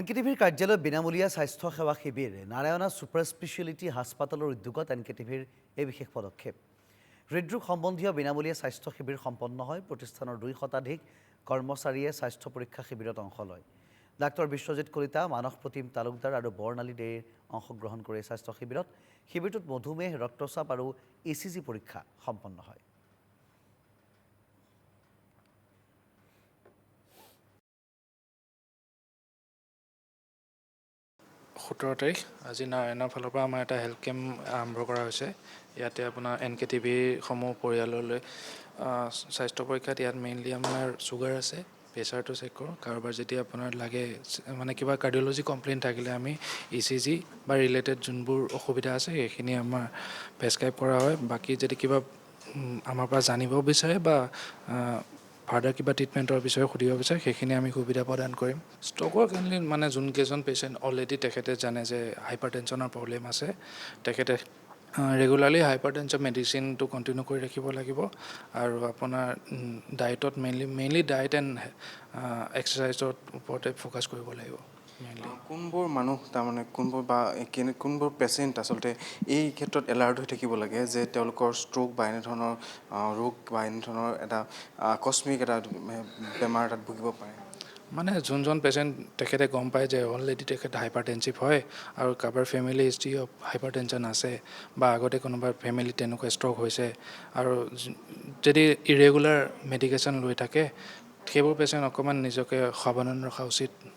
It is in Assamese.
এনকেটিভিৰ কাৰ্যালয়ত বিনামূলীয়া স্বাস্থ্য সেৱা শিবিৰ নাৰায়ণা ছুপাৰ স্পেচিয়েলিটি হাস্পাতালৰ উদ্যোগত এনকেটিভিৰ এই বিশেষ পদক্ষেপ হৃদৰোগ সম্বন্ধীয় বিনামূলীয়া স্বাস্থ্য শিবিৰ সম্পন্ন হয় প্ৰতিষ্ঠানৰ 2 শতাধিক কৰ্মচাৰীয়ে স্বাস্থ্য পৰীক্ষা শিবিৰত অংশ লয় ডাক্তৰ বিশ্বজিৎ কলিতা মানস প্ৰতিম তালুকদাৰ আৰু বৰ্ণালী দেৰ অংশগ্ৰহণ কৰে স্বাস্থ্য শিবিৰটোত মধুমেহ ৰক্তচাপ আৰু ইচিজি পৰীক্ষা সম্পন্ন হয়। 17 তাৰিখ আজি নাৰায়ণৰ ফালৰ পৰা আমাৰ এটা হেল্থ কেম্প আৰম্ভ কৰা হৈছে। ইয়াতে আপোনাৰ এনকেটিভিসমূহ পৰিয়াললৈ স্বাস্থ্য পৰীক্ষাত ইয়াত মেইনলি আমাৰ চুগাৰ আছে, প্ৰেছাৰটো চেক কৰোঁ। কাৰোবাৰ যদি আপোনাৰ লাগে মানে কিবা কাৰ্ডিঅ'লজি কমপ্লেইন থাকিলে আমি ইচিজি বা ৰিলেটেড যোনবোৰ অসুবিধা আছে সেইখিনি আমাৰ প্ৰেছক্ৰাইব কৰা হয়। বাকী যদি কিবা আমাৰ পৰা জানিব বিচাৰে বা ফাৰ্ডাৰ কিবা ট্ৰিটমেণ্টৰ বিষয়ে সুধিব বিচাৰে সেইখিনি আমি সুবিধা প্ৰদান কৰিম। ষ্ট্ৰ'কৰ কাৰণে মানে যোনকেইজন পেচেণ্ট অলৰেডি তেখেতে জানে যে হাইপাৰ টেনশ্যনৰ প্ৰব্লেম আছে, তেখেতে ৰেগুলাৰলি হাইপাৰ টেনশ্যন মেডিচিনটো কণ্টিনিউ কৰি ৰাখিব লাগিব আৰু আপোনাৰ ডায়েটত মেইনলি ডায়েট এণ্ড এক্সাৰচাইজৰ ওপৰতে ফ'কাছ কৰিব লাগিব। কোনবোৰ মানুহ তাৰমানে কোনবোৰ পেচেণ্ট আচলতে এই ক্ষেত্ৰত এলাৰ্ট হৈ থাকিব লাগে যে তেওঁলোকৰ ষ্ট্ৰোক বা এনেধৰণৰ ৰোগ বা এনেধৰণৰ এটা আকস্মিক এটা বেমাৰ তাত ভুগিব পাৰে? মানে যোনজন পেচেণ্ট তেখেতে গম পায় যে অলৰেডি তেখেত হাইপাৰ টেনচিভ হয় আৰু কাৰোবাৰ family history of hyper tension আছে বা আগতে কোনোবাৰ ফেমিলি তেনেকুৱা ষ্ট্ৰক হৈছে আৰু যদি ইৰেগুলাৰ মেডিকেশ্যন লৈ থাকে সেইবোৰ পেচেণ্ট অকণমান নিজকে সাৱধান ৰখা উচিত।